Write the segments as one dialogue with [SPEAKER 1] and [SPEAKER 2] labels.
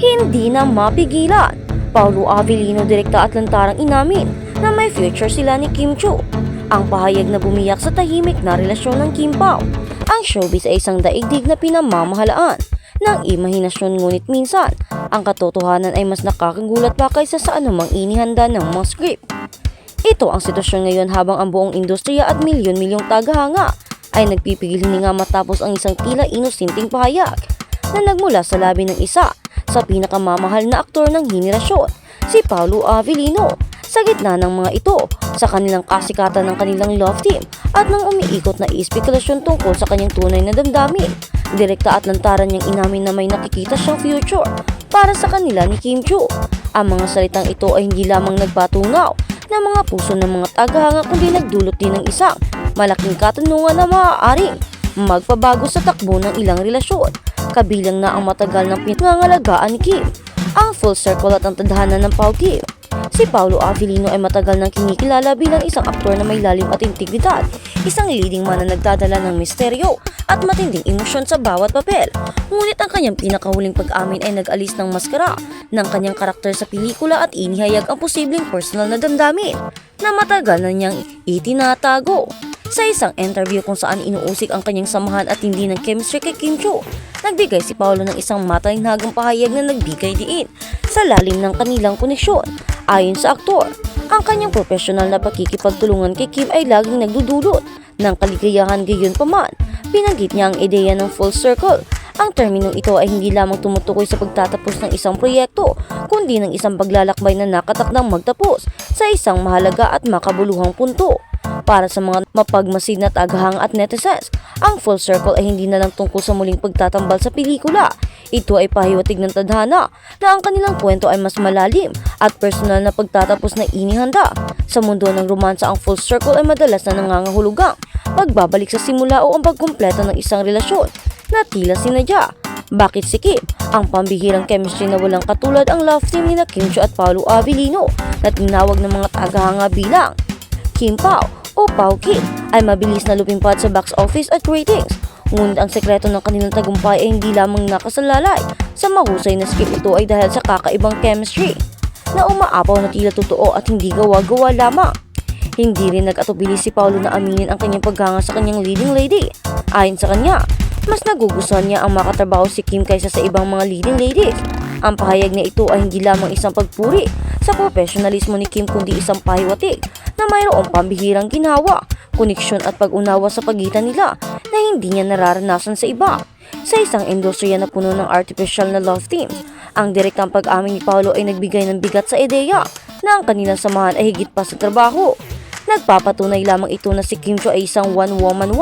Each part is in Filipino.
[SPEAKER 1] hindi na mapigilan. Paulo Avellino direkta at lantarang inamin na may future sila ni Kim Chiu. Ang pahayag na bumiyak sa tahimik na relasyon ng Kim Pao. Ang showbiz ay isang daigdig na pinamamahalaan ng imahinasyon, ngunit minsan ang katotohanan ay mas nakakagulat pa kaysa sa anumang inihanda ng mga script. Ito ang sitwasyon ngayon habang ang buong industriya at milyon-milyong tagahanga ay nagpipigil hininga matapos ang isang tila inosenteng pahayag na nagmula sa labi ng isa sa pinakamamahal na aktor ng henerasyon, si Paulo Avellino. Sa gitna ng mga ito, sa kanilang kasikatan ng kanilang love team at ng umiikot na espekulasyon tungkol sa kanyang tunay na damdamin, direkta at lantaran niyang inamin na may nakikita siyang future para sa kanila ni Kim Chiu. Ang mga salitang ito ay hindi lamang nagpatunaw ng mga puso ng mga tagahanga, kundi nagdulot din ng isang malaking katanungan na maaaring magpabago sa takbo ng ilang relasyon, kabilang na ang matagal ng pinangangalagaan ni Kim, ang full circle at ang tadhana ng Pao Kim. Si Paulo Avellino ay matagal nang kinikilala bilang isang aktor na may lalim at integridad, isang leading man na nagdadala ng misteryo at matinding emosyon sa bawat papel. Ngunit ang kanyang pinakahuling pag-amin ay nag-alis ng maskara ng kanyang karakter sa pelikula at inihayag ang posibleng personal na damdamin na matagal na niyang itinatago. Sa isang interview kung saan inuusik ang kanyang samahan at hindi ng chemistry kay Kim Chiu, nagbigay si Paulo ng isang matalinhagang pahayag na nagbigay diin sa lalim ng kanilang koneksyon. Ayon sa aktor, ang kanyang profesional na pakikipagtulungan kay Kim ay laging nagdudulot ng kaligayahan. Gayunpaman, binanggit niya ang ideya ng full circle. Ang terminong ito ay hindi lamang tumutukoy sa pagtatapos ng isang proyekto, kundi ng isang paglalakbay na nakatakdang magtapos sa isang mahalaga at makabuluhang punto. Para sa mga mapagmasid na tagahanga at netizens, ang full circle ay hindi na lang tungkol sa muling pagtatambal sa pelikula. Ito ay pahiwatig ng tadhana na ang kanilang kwento ay mas malalim at personal na pagtatapos na inihanda. Sa mundo ng romansa, ang full circle ay madalas na nangangahulugang pagbabalik sa simula o ang pagkumpleto ng isang relasyon na tila sinadya. Bakit si Kim? Ang pambihirang chemistry na walang katulad ang love team ni Kim Chiu at Paulo Avellino na tinawag ng mga tagahanga bilang Kim Pao o Pao Kim ay mabilis na lumimpad sa box office at ratings. Ngunit ang sekreto ng kanilang tagumpay ay hindi lamang nakasalalay sa mahusay na script. Ito ay dahil sa kakaibang chemistry na umaapaw na tila totoo at hindi gawa-gawa lamang. Hindi rin nag-atubili si Paulo na aminin ang kanyang paghanga sa kanyang leading lady. Ayon sa kanya, mas nagugustuhan niya ang makatrabaho si Kim kaysa sa ibang mga leading ladies. Ang pahayag na ito ay hindi lamang isang pagpuri sa profesionalismo ni Kim, kundi isang pahiwatig na mayroong pambihirang ginawa, koneksyon at pag-unawa sa pagitan nila na hindi niya nararanasan sa iba. Sa isang industriya na puno ng artificial na love teams, ang direktang pag-amin ni Paulo ay nagbigay ng bigat sa ideya na ang kanilang samahan ay higit pa sa trabaho. Nagpapatunay lamang ito na si Kim Chiu ay isang one-woman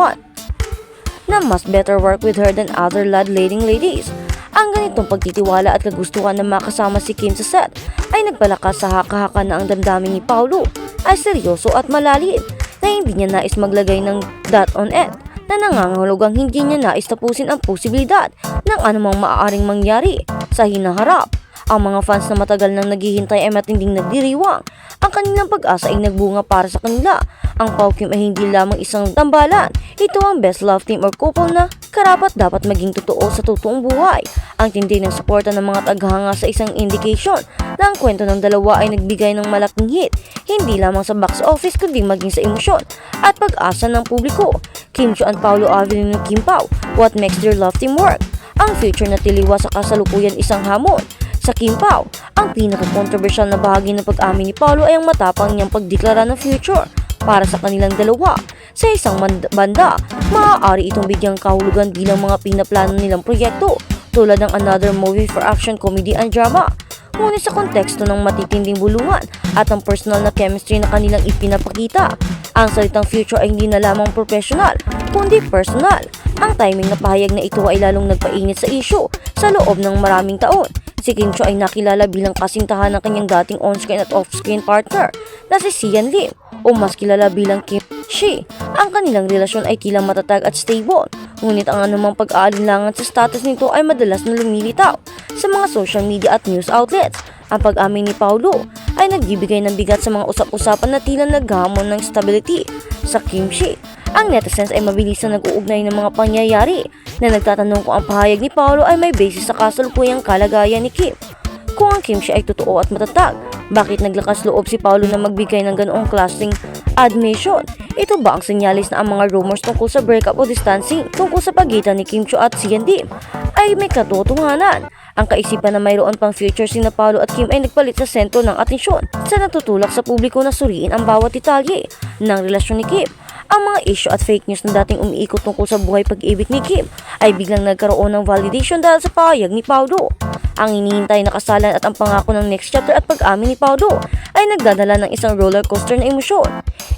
[SPEAKER 1] na mas better work with her than other leading ladies. Ang ganitong pagtitiwala at kagustuhan na makasama si Kim sa set ay nagpalakas sa haka-haka na ang damdamin ni Paulo ay seryoso at malalim, na hindi niya nais maglagay ng dot on it, na nangangahulugang hindi niya nais tapusin ang posibilidad ng anumang maaaring mangyari sa hinaharap. Ang mga fans na matagal nang naghihintay ay matinding nagdiriwang. Ang kanilang pag-asa ay nagbunga para sa kanila. Ang Pao Kim ay hindi lamang isang tambalan. Ito ang best love team or couple na karapat dapat maging totoo sa totoong buhay. Ang tindi ng suporta ng mga taghanga sa isang indication na ang kwento ng dalawa ay nagbigay ng malaking hit, hindi lamang sa box office kundi maging sa emosyon at pag-asa ng publiko. Kim Chiu and Paulo Avellino Kim Pao, what makes their love team work? Ang future na tiliwa sa kasalukuyan isang hamon. Sa Kim Pao, ang pinaka-controversial na bahagi ng pag-amin ni Paulo ay ang matapang niyang pagdeklara ng future para sa kanilang dalawa. Sa isang banda, maaari itong bigyang kahulugan bilang mga pinaplano nilang proyekto tulad ng another movie for action, comedy and drama. Ngunit sa konteksto ng matitinding bulungan at ang personal na chemistry na kanilang ipinapakita, ang salitang future ay hindi na lamang professional kundi personal. Ang timing na pahayag na ito ay lalong nagpainit sa issue sa loob ng maraming taon. Si Kim Chiu ay nakilala bilang kasintahan ng kanyang dating on-screen at off-screen partner na si Sian Lim o mas kilala bilang Kim Shi. Ang kanilang relasyon ay tila matatag at stable, ngunit ang anumang pag-aalinlangan sa status nito ay madalas na lumilitaw sa mga social media at news outlets. Ang pag-amin ni Paulo ay nagbibigay ng bigat sa mga usap-usapan na tila naghamon ng stability sa kimchi. Ang netizens ay mabilis na nag-uugnay ng mga pangyayari na nagtatanong kung ang pahayag ni Paulo ay may basis sa kasalukuyang kalagayan ni Kim. Kung ang kimchi ay totoo at matatag, bakit naglakas loob si Paulo na magbigay ng ganoong klaseng admission? Ito ba ang senyalis na ang mga rumors tungkol sa breakup o distancing tungkol sa pagitan ni Kim Chiu at Sian Dim ay may katotohanan? Ang kaisipan na mayroon pang future sina Paulo at Kim ay nagpalit sa sentro ng atensyon sa natutulak sa publiko na suriin ang bawat detalye ng relasyon ni Kim. Ang mga issue at fake news na dating umiikot tungkol sa buhay pag-ibig ni Kim ay biglang nagkaroon ng validation dahil sa pahayag ni Paulo. Ang hinihintay na kasalan at ang pangako ng next chapter at pag-amin ni Paulo ay nagdadala ng isang roller coaster na emosyon.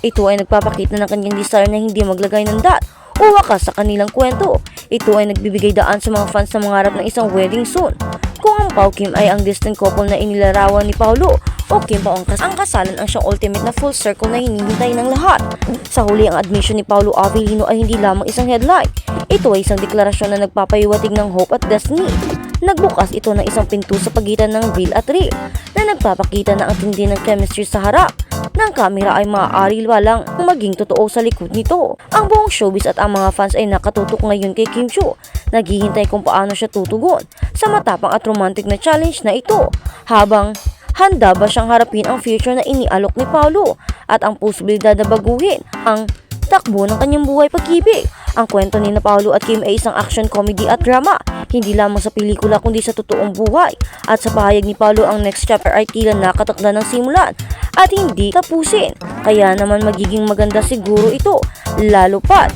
[SPEAKER 1] Ito ay nagpapakita ng kanyang desire na hindi maglagay ng dot o wakas sa kanilang kwento. Ito ay nagbibigay daan sa mga fans na mangarap ng isang wedding soon. Kung ang Pao Kim ay ang distant couple na inilarawan ni Paulo o Kim Pao ang kasalan ang siyang ultimate na full circle na hinihintay ng lahat. Sa huli, ang admission ni Paulo Avellino ay hindi lamang isang headline. Ito ay isang deklarasyon na nagpapahiwatig ng hope at destiny. Nagbukas ito ng isang pinto sa pagitan ng real at real na nagpapakita na ang tindi ng chemistry sa harap ng kamera ay maaari walang maging totoo sa likod nito. Ang buong showbiz at ang mga fans ay nakatutok ngayon kay Kim Chiu. Naghihintay kung paano siya tutugon sa matapang at romantic na challenge na ito, habang handa ba siyang harapin ang future na inialok ni Paulo at ang posibilidad na baguhin ang takbo ng kanyang buhay pag-ibig. Ang kwento ni Paulo at Kim ay isang action comedy at drama, hindi lamang sa pelikula kundi sa totoong buhay. At sa pahayag ni Paulo, ang next chapter ay tila nakatakda ng simulan at hindi tapusin. Kaya naman magiging maganda siguro ito, lalo pat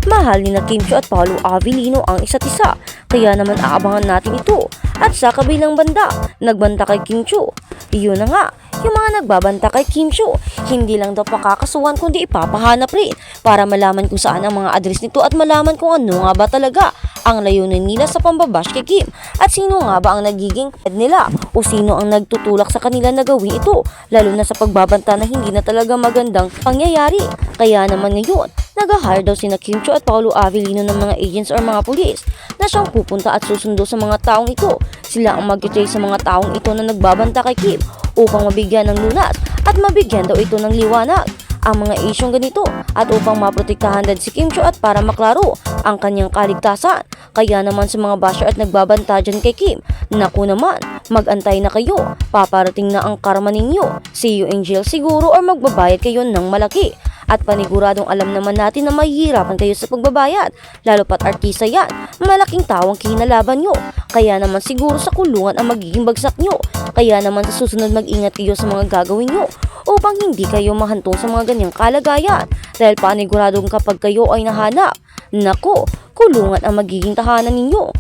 [SPEAKER 1] mahal ni Kim Chiu at Paulo Avellino ang isa't isa. Kaya naman aabangan natin ito. At sa kabilang banda, nagbanta kay Kim Chiu. Iyon na nga, yung mga nagbabanta kay Kim Chiu, hindi lang daw pakakasuhan kundi ipapahanap rin para malaman kung saan ang mga address nito at malaman kung ano nga ba talaga ang layunin nila sa pambabash kay Kim at sino nga ba ang nagiging head nila o sino ang nagtutulak sa kanila na gawin ito, lalo na sa pagbabanta na hindi na talaga magandang pangyayari. Kaya naman ngayon, nag-hire daw sina Kim Chiu at Paulo Avellino ng mga agents or mga pulis na siyang pupunta at susundo sa mga taong ito. Sila ang mag-trace sa mga taong ito na nagbabanta kay Kim upang mabigyan ng lunas at mabigyan daw ito ng liwanag ang mga isyong ganito at upang maprotektahan din si Kim Chiu at para maklaro ang kanyang kaligtasan. Kaya naman sa mga basher at nagbabanta dyan kay Kim, naku naman, mag-antay na kayo, paparating na ang karma ninyo. See you in jail siguro or magbabayad kayo ng malaki. At paniguradong alam naman natin na mahihirapan kayo sa pagbabayad, lalo pat artista yan, malaking tawang kinalaban nyo. Kaya naman siguro sa kulungan ang magiging bagsak nyo. Kaya naman sa susunod mag-ingat kayo sa mga gagawin nyo upang hindi kayo mahantong sa mga ganyang kalagayan. Dahil paniguradong kapag kayo ay nahanap, nako, kulungan ang magiging tahanan ninyo.